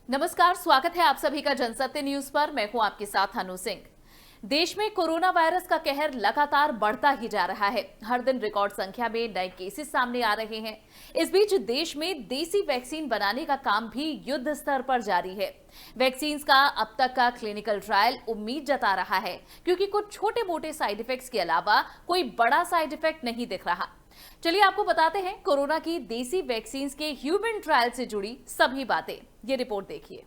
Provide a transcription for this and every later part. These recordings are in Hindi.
नमस्कार, स्वागत है आप सभी का जनसत्य न्यूज पर। मैं हूं आपके साथ अनु सिंह। देश में कोरोना वायरस का कहर लगातार बढ़ता ही जा रहा है। हर दिन रिकॉर्ड संख्या में नए केसेस सामने आ रहे हैं। इस बीच देश में देसी वैक्सीन बनाने का काम भी युद्ध स्तर पर जारी है। वैक्सीन का अब तक का क्लिनिकल ट्रायल उम्मीद जता रहा है, क्योंकि कुछ छोटे मोटे साइड इफेक्ट्स के अलावा कोई बड़ा साइड इफेक्ट नहीं दिख रहा। चलिए आपको बताते हैं कोरोना की देसी वैक्सीन के ह्यूमन ट्रायल से जुड़ी सभी बातें। ये रिपोर्ट देखिए।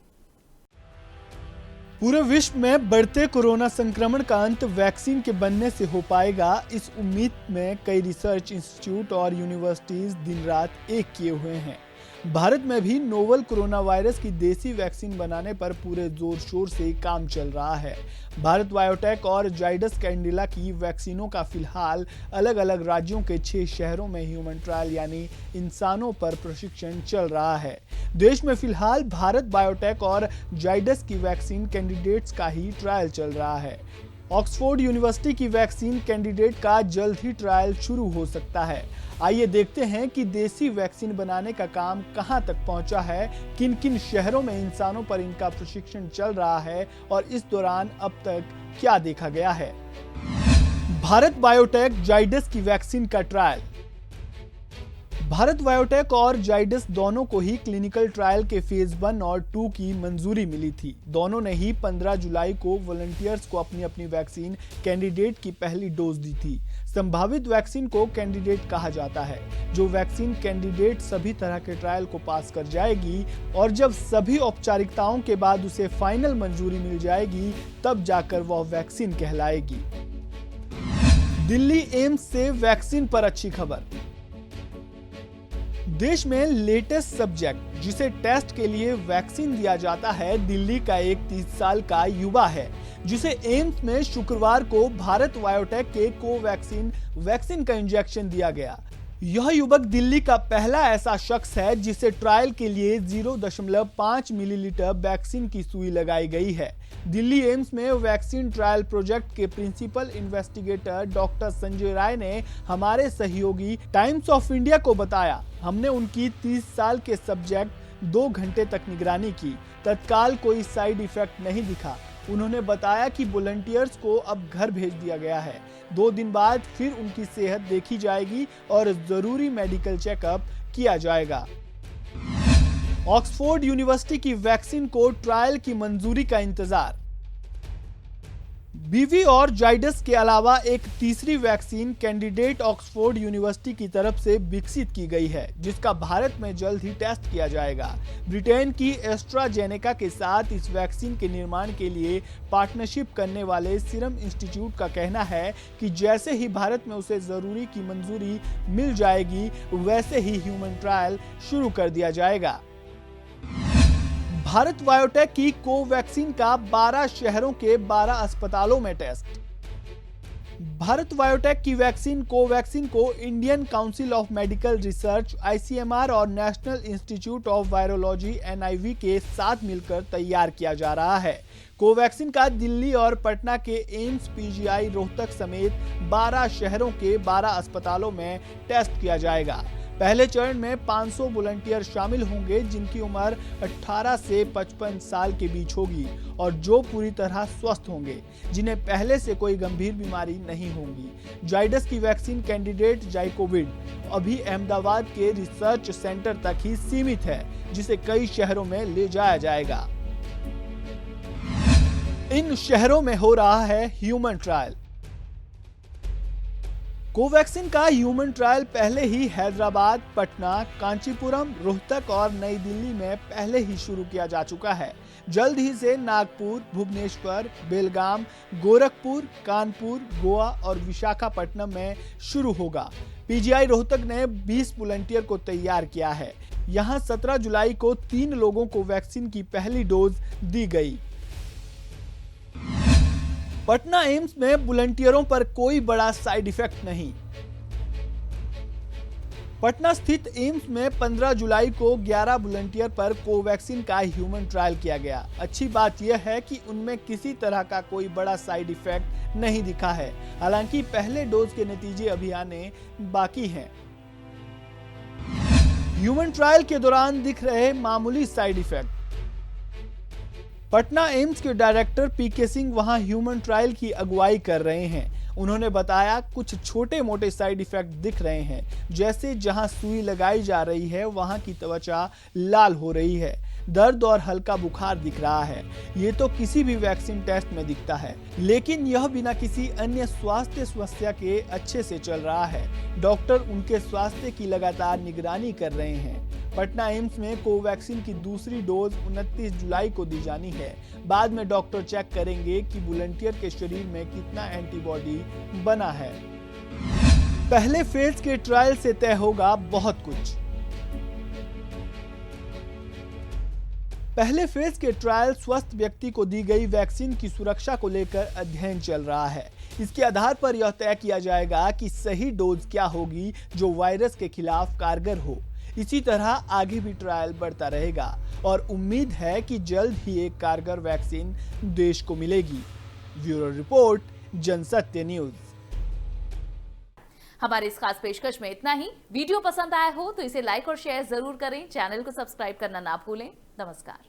पूरे विश्व में बढ़ते कोरोना संक्रमण का अंत वैक्सीन के बनने से हो पाएगा, इस उम्मीद में कई रिसर्च इंस्टीट्यूट और यूनिवर्सिटीज दिन रात एक किए हुए हैं। भारत में भी नोवल कोरोना वायरस की देसी वैक्सीन बनाने पर पूरे जोर शोर से काम चल रहा है। भारत बायोटेक और जाइडस कैडिला की वैक्सीनों का फिलहाल अलग अलग राज्यों के 6 शहरों में ह्यूमन ट्रायल यानी इंसानों पर प्रशिक्षण चल रहा है। देश में फिलहाल भारत बायोटेक और जाइडस की वैक्सीन कैंडिडेट्स का ही ट्रायल चल रहा है। ऑक्सफोर्ड यूनिवर्सिटी की वैक्सीन कैंडिडेट का जल्द ही ट्रायल शुरू हो सकता है। आइए देखते हैं कि देसी वैक्सीन बनाने का काम कहां तक पहुंचा है, किन किन शहरों में इंसानों पर इनका प्रशिक्षण चल रहा है और इस दौरान अब तक क्या देखा गया है। भारत बायोटेक जाइडस की वैक्सीन का ट्रायल। भारत बायोटेक और जाइडस दोनों को ही क्लिनिकल ट्रायल के फेज 1 और 2 की मंजूरी मिली थी। दोनों ने ही 15 जुलाई को वॉलंटियर्स को अपनी अपनी वैक्सीन कैंडिडेट की पहली डोज दी थी। संभावित वैक्सीन को कैंडिडेट कहा जाता है। जो वैक्सीन कैंडिडेट सभी तरह के ट्रायल को पास कर जाएगी और जब सभी औपचारिकताओं के बाद उसे फाइनल मंजूरी मिल जाएगी, तब जाकर वह वैक्सीन कहलाएगी। दिल्ली एम्स से वैक्सीन पर अच्छी खबर। देश में लेटेस्ट सब्जेक्ट जिसे टेस्ट के लिए वैक्सीन दिया जाता है, दिल्ली का एक 30 साल का युवा है, जिसे एम्स में शुक्रवार को भारत बायोटेक के कोवैक्सीन वैक्सीन का इंजेक्शन दिया गया। यह युवक दिल्ली का पहला ऐसा शख्स है जिसे ट्रायल के लिए 0.5 मिलीलीटर वैक्सीन की सुई लगाई गई है। दिल्ली एम्स में वैक्सीन ट्रायल प्रोजेक्ट के principal investigator doctor Sanjay Rai ने हमारे सहयोगी टाइम्स ऑफ इंडिया को बताया, हमने उनकी 30 साल के सब्जेक्ट 2 घंटे तक निगरानी की। तत्काल कोई साइड इफेक्ट नहीं दिखा। उन्होंने बताया कि वॉलंटियर्स को अब घर भेज दिया गया है। 2 दिन बाद फिर उनकी सेहत देखी जाएगी और जरूरी मेडिकल चेकअप किया जाएगा। ऑक्सफोर्ड यूनिवर्सिटी की वैक्सीन को ट्रायल की मंजूरी का इंतजार। बीवी और जाइडस के अलावा एक तीसरी वैक्सीन कैंडिडेट ऑक्सफोर्ड यूनिवर्सिटी की तरफ से विकसित की गई है, जिसका भारत में जल्द ही टेस्ट किया जाएगा। ब्रिटेन की एस्ट्राजेनेका के साथ इस वैक्सीन के निर्माण के लिए पार्टनरशिप करने वाले सीरम इंस्टीट्यूट का कहना है कि जैसे ही भारत में उसे जरूरी की मंजूरी मिल जाएगी, वैसे ही ह्यूमन ट्रायल शुरू कर दिया जाएगा। भारत बायोटेक की कोवैक्सीन का 12 शहरों के 12 अस्पतालों में टेस्ट। भारत बायोटेक की वैक्सीन कोवैक्सीन को Indian council of medical research (ICMR) और national institute of virology (NIV) के साथ मिलकर तैयार किया जा रहा है। कोवैक्सीन का दिल्ली और पटना के एम्स, PGI रोहतक समेत 12 शहरों के 12 अस्पतालों में टेस्ट किया जाएगा। पहले चरण में 500 वॉलंटियर शामिल होंगे, जिनकी उम्र 18 से 55 साल के बीच होगी और जो पूरी तरह स्वस्थ होंगे, जिन्हें पहले से कोई गंभीर बीमारी नहीं होगी। जाइडस की वैक्सीन कैंडिडेट जाइकोविड अभी अहमदाबाद के रिसर्च सेंटर तक ही सीमित है, जिसे कई शहरों में ले जाया जाएगा। इन शहरों में हो रहा है ह्यूमन ट्रायल। कोवैक्सीन का ह्यूमन ट्रायल पहले ही हैदराबाद, पटना, कांचीपुरम, रोहतक और नई दिल्ली में पहले ही शुरू किया जा चुका है। जल्द ही से नागपुर, भुवनेश्वर, बेलगाम, गोरखपुर, कानपुर, गोवा और विशाखापट्टनम में शुरू होगा। PGI रोहतक ने 20 वॉलंटियर को तैयार किया है। यहां 17 जुलाई को 3 लोगों को वैक्सीन की पहली डोज दी गई। पटना एम्स में वॉलंटियरों पर कोई बड़ा साइड इफेक्ट नहीं। पटना स्थित एम्स में 15 जुलाई को 11 वॉलंटियर पर कोवैक्सीन का ह्यूमन ट्रायल किया गया। अच्छी बात यह है कि उनमें किसी तरह का कोई बड़ा साइड इफेक्ट नहीं दिखा है। हालांकि पहले डोज के नतीजे अभी आने बाकी हैं। ह्यूमन ट्रायल के दौरान दिख रहे मामूली साइड इफेक्ट। पटना एम्स के डायरेक्टर पीके सिंह वहां ह्यूमन ट्रायल की अगुवाई कर रहे हैं। उन्होंने बताया कुछ छोटे मोटे साइड इफेक्ट दिख रहे हैं, जैसे जहां सुई लगाई जा रही है वहां की त्वचा लाल हो रही है, दर्द और हल्का बुखार दिख रहा है। ये तो किसी भी वैक्सीन टेस्ट में दिखता है, लेकिन यह बिना किसी अन्य स्वास्थ्य समस्या के अच्छे से चल रहा है। डॉक्टर उनके स्वास्थ्य की लगातार निगरानी कर रहे हैं। पटना एम्स में कोवैक्सीन की दूसरी डोज 29 जुलाई को दी जानी है। बाद में डॉक्टर चेक करेंगे कि वॉलंटियर के शरीर में कितना एंटीबॉडी बना है। पहले फेज के ट्रायल से तय होगा बहुत कुछ। पहले फेज के ट्रायल स्वस्थ व्यक्ति को दी गई वैक्सीन की सुरक्षा को लेकर अध्ययन चल रहा है। इसके आधार पर यह तय किया जाएगा कि सही डोज क्या होगी जो वायरस के खिलाफ कारगर हो। इसी तरह आगे भी ट्रायल बढ़ता रहेगा और उम्मीद है कि जल्द ही एक कारगर वैक्सीन देश को मिलेगी। Bureau report, Jansatya news. हमारे इस खास पेशकश में इतना ही। वीडियो पसंद आया हो तो इसे लाइक और शेयर जरूर करें। चैनल को सब्सक्राइब करना ना भूलें। नमस्कार।